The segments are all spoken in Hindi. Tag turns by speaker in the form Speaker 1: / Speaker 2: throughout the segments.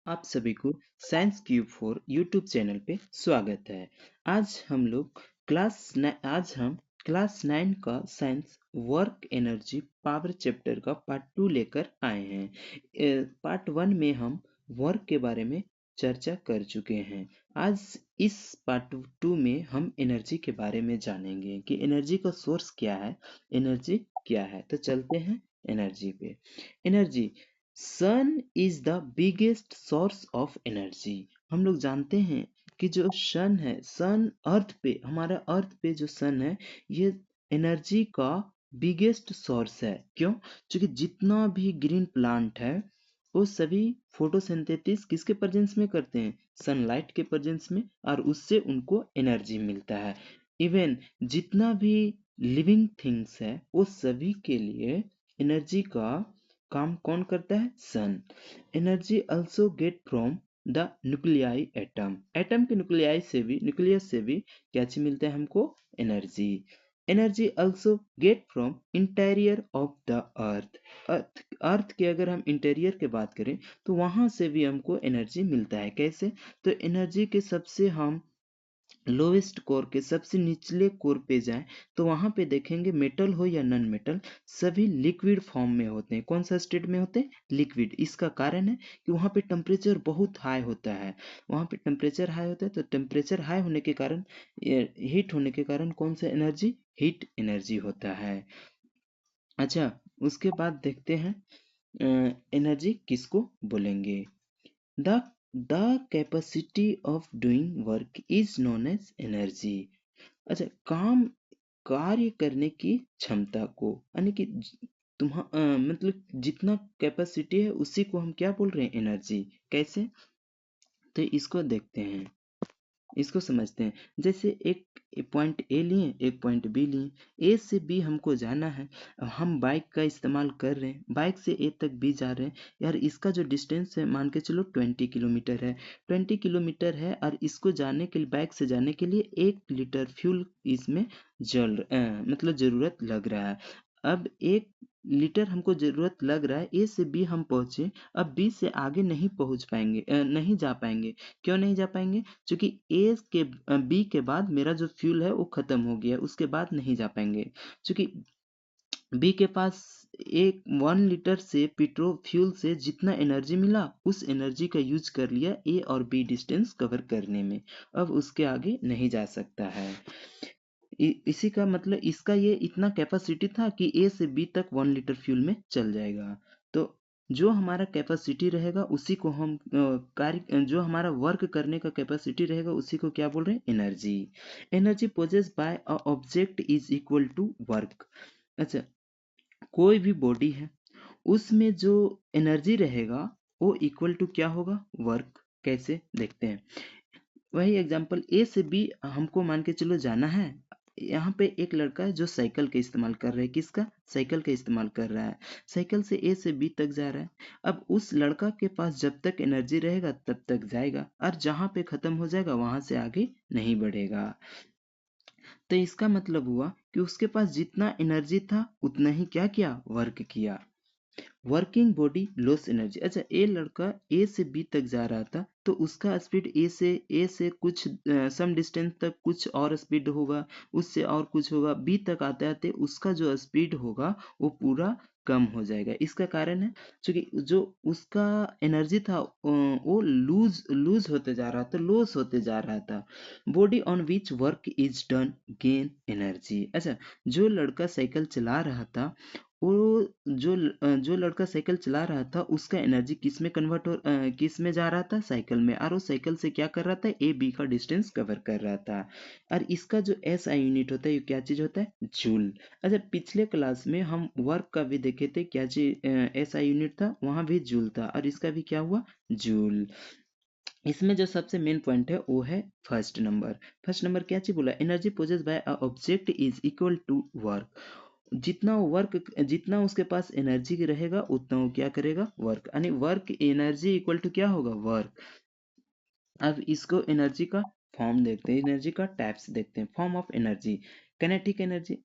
Speaker 1: आप सभी को science cube for YouTube channel पे स्वागत है। आज हम क्लास 9 का science work energy power chapter का पार्ट 2 लेकर आए हैं। पार्ट 1 में हम वर्क के बारे में चर्चा कर चुके हैं। आज इस पार्ट 2 में हम एनर्जी के बारे में जानेंगे कि एनर्जी का सोर्स क्या है, एनर्जी क्या है। तो चलते हैं एनर्जी पे। Energy, sun is the biggest source of energy. हम लोग जानते हैं कि जो सन है, सन अर्थ पे, हमारा अर्थ पे जो सन है, ये एनर्जी का बिगेस्ट सोर्स है। क्यों? क्योंकि जितना भी ग्रीन प्लांट है वो सभी फोटोसिंथेसिस किसके प्रेजेंस में करते हैं? सनलाइट के प्रेजेंस में, और उससे उनको एनर्जी मिलता है। इवन जितना भी लिविंग थिंग्स है वो सभी के लिए एनर्जी का काम कौन करता है? Sun. Energy also get from the nuclei atom. Atom के न्यूक्लियाई से भी, न्यूक्लियस से भी क्या चीज मिलता है हमको? Energy. Energy also get from interior of the earth. Earth के अगर हम इंटीरियर की बात करें तो वहां से भी हमको एनर्जी मिलता है। कैसे? तो एनर्जी के सबसे हम लोवेस्ट कोर के सबसे निचले कोर पे जाएं तो वहां पे देखेंगे मेटल हो या नॉन मेटल, सभी लिक्विड फॉर्म में होते हैं। कौन सा स्टेट में होते हैं? लिक्विड। इसका कारण है कि वहां पे टेम्परेचर बहुत हाई होता है। वहां पे टेम्परेचर हाई होता है, तो टेम्परेचर हाई होने के कारण, हीट होने के कारण कौन सा एनर्जी? हीट एनर्जी होता है। अच्छा, उसके बाद देखते हैं एनर्जी किसको बोलेंगे। The the capacity of doing work is known as energy. अच्छा, कार्य करने की क्षमता को, यानी कि मतलब जितना कैपेसिटी है उसी को हम क्या बोल रहे हैं? एनर्जी। कैसे? तो इसको देखते हैं, इसको समझते हैं। जैसे एक पॉइंट ए लिए, एक पॉइंट बी लिए। ए से बी हमको जाना है। हम बाइक का इस्तेमाल कर रहे हैं, बाइक से ए तक बी जा रहे हैं। यार इसका जो डिस्टेंस है मान के चलो 20 किलोमीटर है। 20 किलोमीटर है और इसको जाने के लिए, बाइक से जाने के लिए 1 लीटर फ्यूल इसमें मतलब जरूरत लग रहा है। अब 1 लीटर हमको जरूरत लग रहा है। ए से बी हम पहुंचे, अब बी से आगे नहीं पहुंच पाएंगे, नहीं जा पाएंगे। क्यों नहीं जा पाएंगे? क्योंकि बी के बाद मेरा जो फ्यूल है वो खत्म हो गया, उसके बाद नहीं जा पाएंगे। क्योंकि बी के पास एक 1 लीटर से पेट्रोल फ्यूल से जितना एनर्जी मिला, उस एनर्जी का यूज कर लिया ए और बी डिस्टेंस कवर करने में। अब उसके आगे नहीं जा सकता है। इसी का मतलब, इसका ये इतना कैपेसिटी था कि ए से बी तक 1 लीटर फ्यूल में चल जाएगा। तो जो हमारा कैपेसिटी रहेगा उसी को हम जो हमारा वर्क करने का कैपेसिटी रहेगा उसी को क्या बोल रहे हैं? Energy. Energy possess by a object is equal to work. अच्छा, कोई भी बॉडी है उसमें जो एनर्जी रहेगा वो इक्वल टू क्या होगा? वर्क। कैसे? देखते हैं। वही एग्जांपल, ए से बी हमको मान के चलो जाना है। यहाँ पे एक लड़का है जो साइकिल का इस्तेमाल कर रहा है। किसका? साइकिल का इस्तेमाल कर रहा है। साइकिल से ए से बी तक जा रहा है। अब उस लड़का के पास जब तक एनर्जी रहेगा तब तक जाएगा, और जहां पे खत्म हो जाएगा वहां से आगे नहीं बढ़ेगा। तो इसका मतलब हुआ कि उसके पास जितना एनर्जी था उतना ही क्या किया? वर्क किया। Working body loss energy. अच्छा, ए लड़का ए से बी तक जा रहा था तो उसका स्पीड ए से कुछ सम डिस्टेंस तक कुछ और स्पीड होगा, उससे और कुछ होगा। बी तक आते आते उसका जो स्पीड होगा वो पूरा कम हो जाएगा। इसका कारण है क्योंकि जो उसका एनर्जी था वो लूज लूज होते जा रहा था, लॉस होते जा रहा था। Body on which work is done gain energy. अच्छा, जो लड़का साइकिल चला रहा था वो जो लड़का साइकिल चला रहा था उसका एनर्जी किस में जा रहा था? साइकिल में। और वो साइकिल से क्या कर रहा था? ए बी का डिस्टेंस कवर कर रहा था। और इसका जो एस आई यूनिट होता है, ये क्या चीज होता है? जूल। अच्छा, पिछले क्लास में हम वर्क का भी देखे थे, क्या चीज एस आई यूनिट था? वहां भी जूल था, और इसका भी क्या हुआ? जूल। इसमें जो सबसे मेन पॉइंट है वो है फर्स्ट नंबर। फर्स्ट नंबर क्या चीज बोला? Energy possess by a object is equal to work. जितना उसके पास एनर्जी रहेगा उतना वो क्या करेगा? वर्क। यानी वर्क एनर्जी इक्वल टू क्या होगा? वर्क। अब इसको एनर्जी का फॉर्म देखते हैं, एनर्जी का टाइप्स देखते हैं। Form of energy, kinetic energy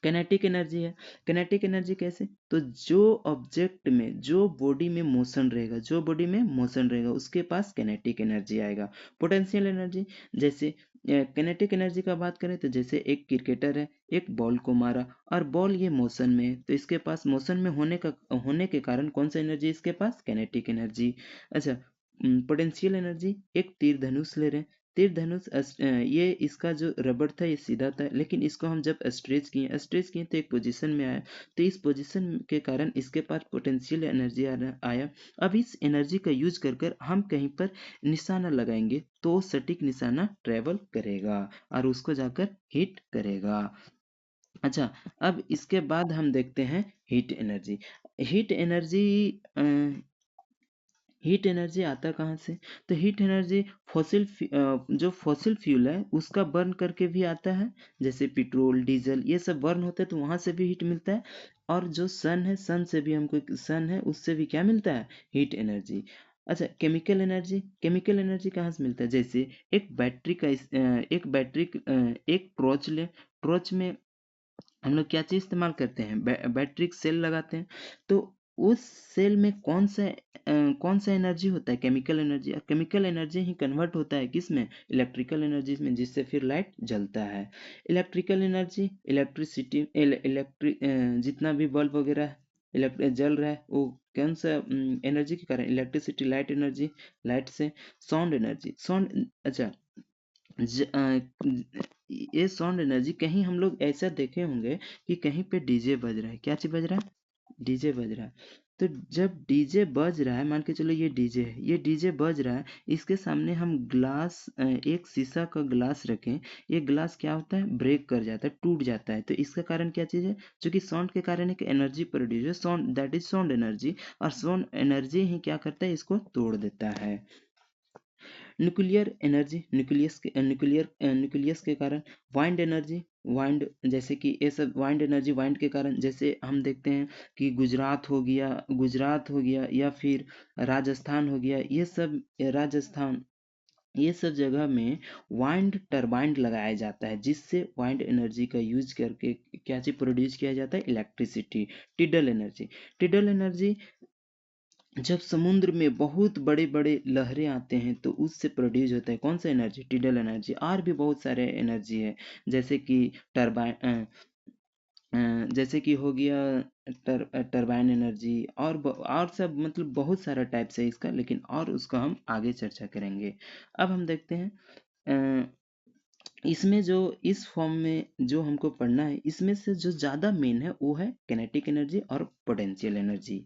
Speaker 1: kinetic energy है। किनेटिक एनर्जी कैसे? तो जो ऑब्जेक्ट में, जो बॉडी में मोशन रहेगा, जो बॉडी में मोशन रहेगा उसके पास किनेटिक एनर्जी आएगा। पोटेंशियल एनर्जी, जैसे किनेटिक एनर्जी का बात करें तो जैसे एक क्रिकेटर है, एक बॉल को मारा और बॉल ये मोशन में है, तो इसके पास मोशन में होने के कारण कौन सा एनर्जी इसके पास? Kinetic energy. अच्छा, पोटेंशियल एनर्जी, एक तीर धनुष ले रहे हैं, तीर धनुष ये इसका जो रबड़ था ये सीधा था, लेकिन इसको हम जब स्ट्रेच किए तो एक पोजीशन में आया, तो इस पोजीशन के कारण इसके पास पोटेंशियल एनर्जी आया। अब इस एनर्जी का यूज कर कर हम कहीं पर निशाना लगाएंगे तो सटीक निशाना ट्रेवल करेगा और उसको जाकर हिट करेगा। अच्छा, अब इसके बाद हम देखते हैं heat energy. Heat energy heat energy आता कहाँ से? तो हीट एनर्जी जो फॉसिल फ्यूल है उसका बर्न करके भी आता है, जैसे पेट्रोल, डीजल ये सब बर्न होते हैं तो वहां से भी हीट मिलता है। और जो सन है, सन है उससे भी क्या मिलता है? Heat energy. अच्छा, केमिकल एनर्जी कहाँ से मिलता है? जैसे एक टॉर्च में हम लोग क्या चीज इस्तेमाल करते हैं? बैटरी सेल लगाते हैं। तो उस सेल में कौन सा एनर्जी होता है? Chemical energy. और केमिकल एनर्जी ही कन्वर्ट होता है किस में? इलेक्ट्रिकल एनर्जी में, जिससे फिर लाइट जलता है। इलेक्ट्रिकल एनर्जी, इलेक्ट्रिसिटी, इलेक्ट्रिक जितना भी बल्ब वगैरह जल रहा है वो कौन सा एनर्जी के कारण? इलेक्ट्रिसिटी, लाइट एनर्जी, लाइट से। साउंड एनर्जी, अच्छा, ये साउंड एनर्जी, कहीं हम लोग ऐसा देखे होंगे कि कहीं पे डीजे बज रहा है। क्या चीज बज रहा है? डीजे बज रहा है। तो जब डीजे बज रहा है, मान के चलो ये डीजे है, ये डीजे बज रहा है, इसके सामने हम एक शीशा का ग्लास रखें, ये ग्लास क्या होता है? ब्रेक कर जाता है, टूट जाता है। तो इसका कारण क्या चीज है? जो कि साउंड के कारण एक एनर्जी प्रोड्यूस है, sound, that is sound energy. और साउंड एनर्जी ही क्या करता है? इसको तोड़ देता है। न्यूक्लियर एनर्जी, न्यूक्लियस के कारण। वाइंड, जैसे कि ये सब वाइंड एनर्जी, वाइंड के कारण जैसे हम देखते हैं कि गुजरात हो गया या फिर राजस्थान हो गया, ये सब जगह में वाइंड टरबाइन लगाया जाता है, जिससे वाइंड एनर्जी का यूज करके क्या चीज प्रोड्यूस किया जाता है? इलेक्ट्रिसिटी। टिडल एनर्जी, जब समुद्र में बहुत बड़े बड़े लहरें आते हैं तो उससे प्रोड्यूस होता है कौन सा एनर्जी? Tidal energy. और भी बहुत सारे एनर्जी है, जैसे कि टरबाइन जैसे कि हो गया टरबाइन एनर्जी, और सब, मतलब बहुत सारा टाइप्स है इसका, लेकिन और उसका हम आगे चर्चा करेंगे। अब हम देखते हैं इसमें जो इस फॉर्म में जो हमको पढ़ना है, इसमें से जो ज़्यादा मेन है वो है किनेटिक एनर्जी और potential energy.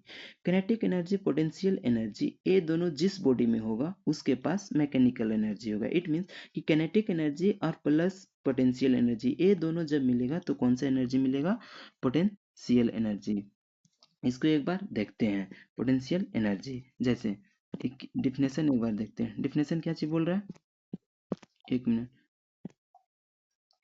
Speaker 1: Kinetic energy, potential energy, ये दोनों जिस बॉडी में होगा उसके पास मैकेनिकल एनर्जी होगा। इट मीन्स कि किनेटिक एनर्जी और प्लस पोटेंशियल एनर्जी, ये दोनों जब मिलेगा तो कौन सा एनर्जी मिलेगा? Potential energy. इसको एक बार देखते हैं, पोटेंशियल एनर्जी। जैसे एक डिफिनेशन एक बार देखते हैं, डिफिनेशन क्या चीज बोल रहा है? एक minute.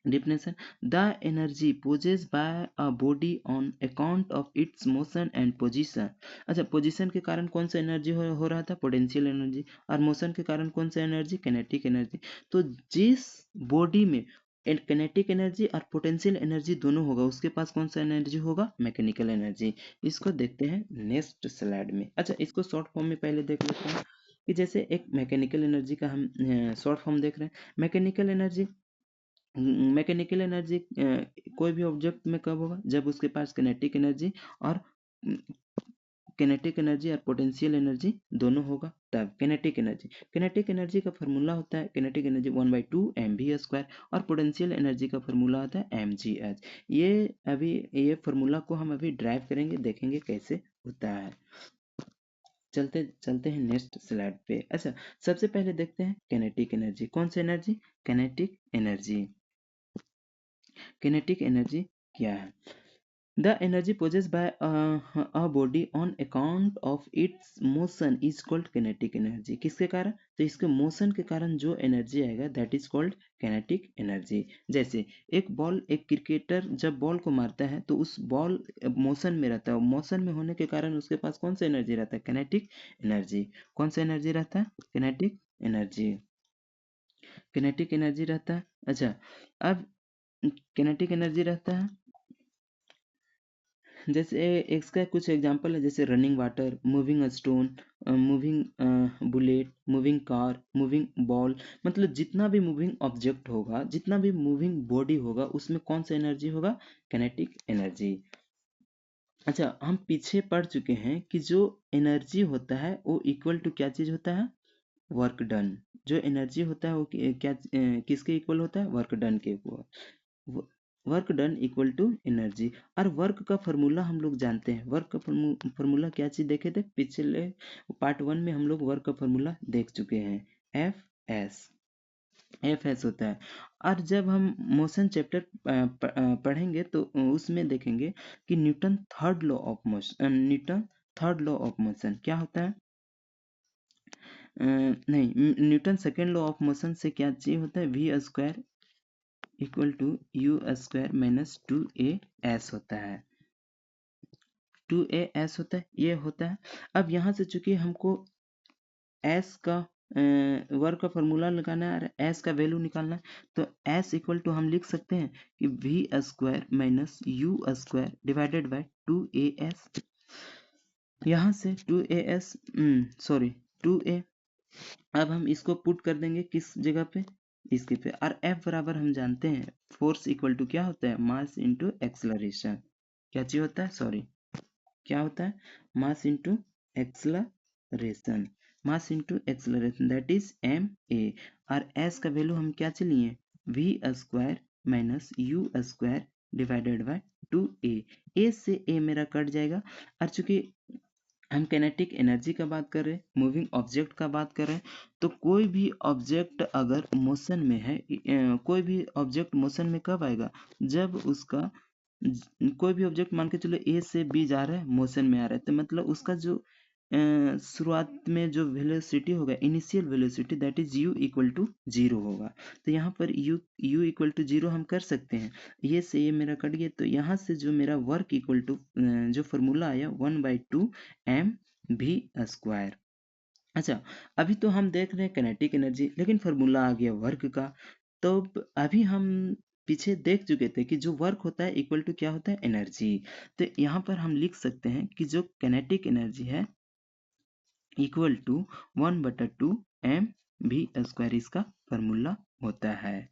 Speaker 1: Definition: the energy possessed by a body on account of its motion and position। अच्छा, पोजीशन के कारण कौन सा एनर्जी हो रहा था? Potential energy. और मोशन के कारण कौन सा एनर्जी? Kinetic energy. तो जिस बॉडी में किनेटिक एनर्जी और पोटेंशियल एनर्जी दोनों होगा उसके पास कौन सा एनर्जी होगा? Mechanical energy. इसको देखते हैं नेक्स्ट स्लाइड में। अच्छा, इसको शॉर्ट फॉर्म में पहले देख लेते हैं कि जैसे एक मैकेनिकल एनर्जी का हम शॉर्ट फॉर्म देख रहे हैं। मैकेनिकल एनर्जी कोई भी ऑब्जेक्ट में कब होगा? जब उसके पास और किनेटिक एनर्जी और पोटेंशियल एनर्जी दोनों होगा तब किनेटिक एनर्जी का फॉर्मूला होता है, किनेटिक एनर्जी 1/2 mv² और पोटेंशियल एनर्जी का फॉर्मूला होता है mgh। ये फॉर्मूला को हम अभी ड्राइव करेंगे, देखेंगे कैसे होता है। चलते चलते हैं नेक्स्ट स्लाइड पे। अच्छा, सबसे पहले देखते हैं किनेटिक एनर्जी। कौन सी energy? Kinetic energy. Kinetic energy क्या है? The energy possessed by a body on account of its motion is called kinetic energy। किसके कारण? तो इसके मोशन के कारण जो एनर्जी आएगा that is called kinetic energy. जैसे एक क्रिकेटर जब बॉल को मारता है तो उस बॉल मोशन में रहता है, मोशन में होने के कारण उसके पास कौन सा एनर्जी रहता है? kinetic energy. कौन सा एनर्जी रहता है? kinetic energy. किनेटिक एनर्जी रहता है। अच्छा, अब किनेटिक एनर्जी रहता है जैसे इसका कुछ एग्जांपल है, जैसे running water, moving stone, moving bullet, moving car, moving ball. मतलब जितना भी मूविंग ऑब्जेक्ट होगा, जितना भी मूविंग बॉडी होगा, उसमें कौन सा एनर्जी होगा? Kinetic energy. अच्छा, हम पीछे पढ़ चुके हैं कि जो एनर्जी होता है वो इक्वल टू क्या चीज होता है? Work done. जो एनर्जी होता है वो क्या किसके इक्वल होता है? वर्क डन के equal. Work done equal to energy. और वर्क का फॉर्मूला हम लोग जानते हैं। वर्क का फॉर्मूला क्या चीज देखे थे पिछले पार्ट 1 में? हम लोग वर्क का फॉर्मूला देख चुके हैं। F S. एफ एस होता है। और जब हम मोशन चैप्टर पढ़ेंगे तो उसमें देखेंगे कि Newton third law of motion, Newton third law of motion क्या होता है? नहीं, Newton second law of motion से क्या चीज होता है? V square equal to u square minus 2a s होता है। 2a s होता है, ये होता है। अब यहाँ से चूंकि हमको s का वर्क का फॉर्मूला लगाना है और s का वैल्यू निकालना है, तो s इक्वल टू हम लिख सकते हैं कि v square minus u square divided by 2a s। यहाँ से 2a s, सॉरी 2a, अब हम इसको पुट कर देंगे किस जगह पे? इसके पे। और F बराबर हम जानते हैं फोर्स इक्वल टू क्या होता है? Mass into acceleration. क्या चीज होता है? सॉरी, क्या होता है? Mass into acceleration. Mass into acceleration that is ma। और s का वैल्यू हम क्या चलिए? V square minus u square divided by 2a। a से a मेरा कट जाएगा। और चूंकि हम काइनेटिक एनर्जी का बात कर रहे हैं, मूविंग ऑब्जेक्ट का बात कर रहे हैं, तो कोई भी ऑब्जेक्ट अगर मोशन में है, कोई भी ऑब्जेक्ट मोशन में कब आएगा? जब उसका कोई भी ऑब्जेक्ट मान के चलो ए से बी जा रहा है, मोशन में आ रहा है, तो मतलब उसका जो शुरुआत में जो वेलोसिटी होगा, initial velocity that is u equal to 0 होगा। तो यहाँ पर u इक्वल टू 0 हम कर सकते हैं। ये से ये मेरा कट गया, तो यहाँ से जो मेरा वर्क इक्वल टू जो फॉर्मूला आया 1/2 mv²। अच्छा, अभी तो हम देख रहे हैं काइनेटिक एनर्जी, लेकिन फॉर्मूला आ गया वर्क का। तो अभी हम पीछे देख चुके थे कि जो वर्क होता है इक्वल टू क्या होता है? एनर्जी। तो यहाँ पर हम लिख सकते हैं कि जो काइनेटिक एनर्जी है इक्वल टू 1/2 mv², इसका फॉर्मूला होता है।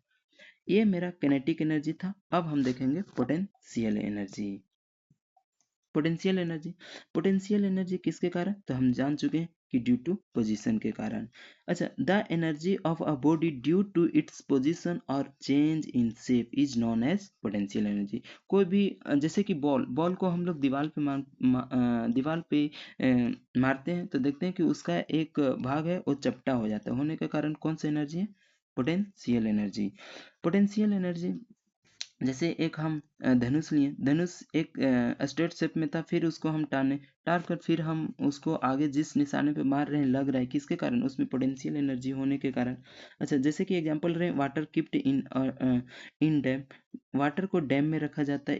Speaker 1: ये मेरा काइनेटिक एनर्जी था। अब हम देखेंगे पोटेंशियल एनर्जी। पोटेंशियल एनर्जी किसके कारण? तो हम जान चुके हैं कि ड्यू टू पोजीशन के कारण। अच्छा, the energy of a body due to its position और change in shape is known as potential energy. कोई भी जैसे कि बॉल को हम लोग दीवार पे मारते हैं, तो देखते हैं कि उसका एक भाग है वो चपटा हो जाता है, होने के कारण कौन सा एनर्जी है? Potential energy. पोटेंशियल एनर्जी जैसे एक हम धनुष लिए, धनुष एक स्ट्रेट शेप में था, फिर उसको हम टार कर फिर हम उसको आगे जिस निशाने पे मार रहे हैं लग रहा है, किसके कारण? उसमें पोटेंशियल एनर्जी होने के कारण। अच्छा, जैसे कि एग्जांपल रहे वाटर कीप्ड इन डैम। वाटर को डैम में रखा जाता है,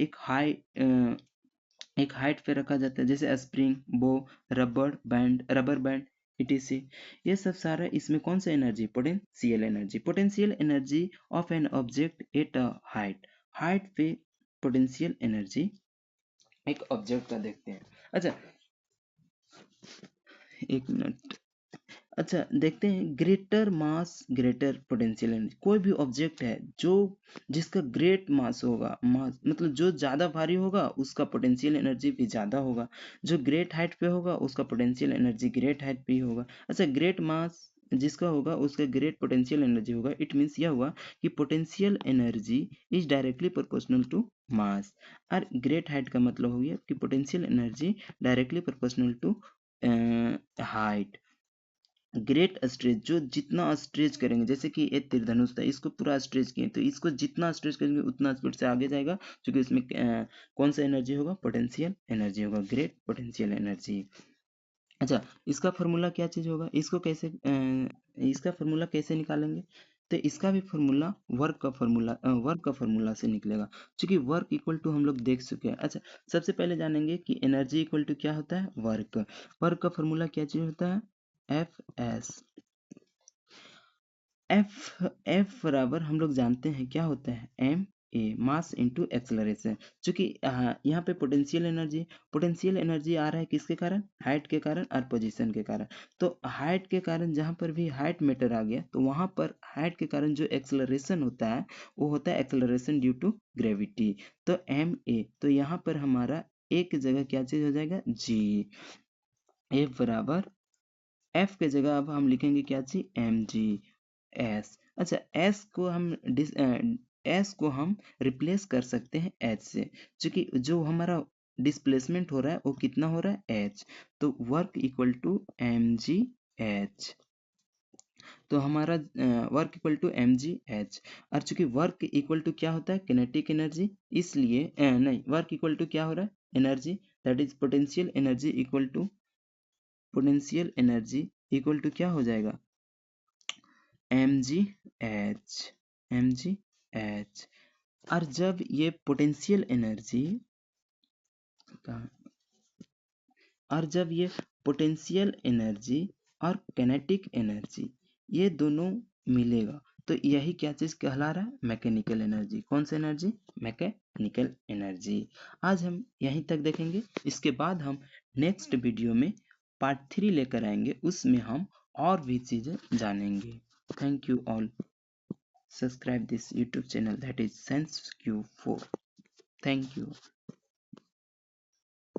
Speaker 1: एक हाइट पे रखा जाता है, जैसे स्प्रिंग, बो, रबर बैंड etc। ये सब सारा इसमें कौन सा energy? Potential energy. Potential energy of an object at a height पे पोटेंशियल एनर्जी एक ऑब्जेक्ट का देखते हैं। अच्छा, एक मिनट। अच्छा, देखते हैं ग्रेटर मास ग्रेटर पोटेंशियल एनर्जी। कोई भी ऑब्जेक्ट है जो जिसका ग्रेट मास होगा, मास मतलब जो ज्यादा भारी होगा उसका पोटेंशियल एनर्जी भी ज्यादा होगा। जो ग्रेट हाइट पे होगा उसका पोटेंशियल एनर्जी ग्रेट हाइट पे ही होगा। अच्छा, ग्रेट मास जिसका होगा उसका ग्रेट पोटेंशियल एनर्जी होगा। इट मीन्स यह हुआ कि potential energy is directly proportional to mass. और ग्रेट हाइट का मतलब हो गया कि potential energy directly proportional to height. Great stretch, जो जितना स्ट्रेच करेंगे, जैसे कि एक तीरधनुष था, इसको पूरा स्ट्रेच किए, तो इसको जितना स्ट्रेच करेंगे उतना स्पीड से आगे जाएगा, क्योंकि इसमें कौन सा एनर्जी होगा? पोटेंशियल एनर्जी होगा, ग्रेट पोटेंशियल एनर्जी। अच्छा, इसका फॉर्मूला क्या चीज होगा? इसका फॉर्मूला कैसे निकालेंगे? तो इसका भी फॉर्मूला वर्क का फॉर्मूला से निकलेगा, क्योंकि वर्क इक्वल टू हम लोग देख चुके हैं। अच्छा, सबसे पहले जानेंगे कि एनर्जी इक्वल टू क्या होता है? वर्क। वर्क का फॉर्मूला क्या चीज होता है? F S. एफ बराबर हम लोग जानते हैं क्या होता है? Mass into acceleration. चूंकि यहाँ पे पोटेंशियल एनर्जी आ रहा है किसके कारण, हाइट के कारण और पोजीशन के कारण। तो हाइट के कारण जहाँ पर भी हाइट मैटर आ गया तो वहाँ पर हाइट के कारण जो एक्सेलरेशन होता है वो होता है एक्सेलरेशन ड्यू टू ग्रेविटी। तो एम ए, तो यहाँ पर हमारा ए की जगह क्या चीज हो जाएगा, जी। ए बराबर एफ के जगह अब हम लिखेंगे क्या चीज, एम जी एस। अच्छा, एस को हम रिप्लेस कर सकते हैं एच से, क्योंकि जो हमारा डिस्प्लेसमेंट हो रहा है वो कितना हो रहा है, एच। तो work equal to m g h. तो हमारा work equal to m g h. और चूंकि वर्क इक्वल टू क्या होता है, किनेटिक एनर्जी, इसलिए नहीं, वर्क इक्वल टू क्या हो रहा है, energy, that is potential energy equal to क्या हो जाएगा, एम जी एच। और जब ये पोटेंशियल एनर्जी और जब ये पोटेंशियल एनर्जी और कैनेटिक एनर्जी ये दोनों मिलेगा तो यही क्या चीज कहला रहा है, मैकेनिकल एनर्जी। कौन सी एनर्जी, मैकेनिकल एनर्जी। आज हम यहीं तक देखेंगे, इसके बाद हम नेक्स्ट वीडियो में पार्ट 3 लेकर आएंगे, उसमें हम और भी चीजें जानेंगे। Thank you all, subscribe this YouTube channel, that is SenseQ4. Thank you.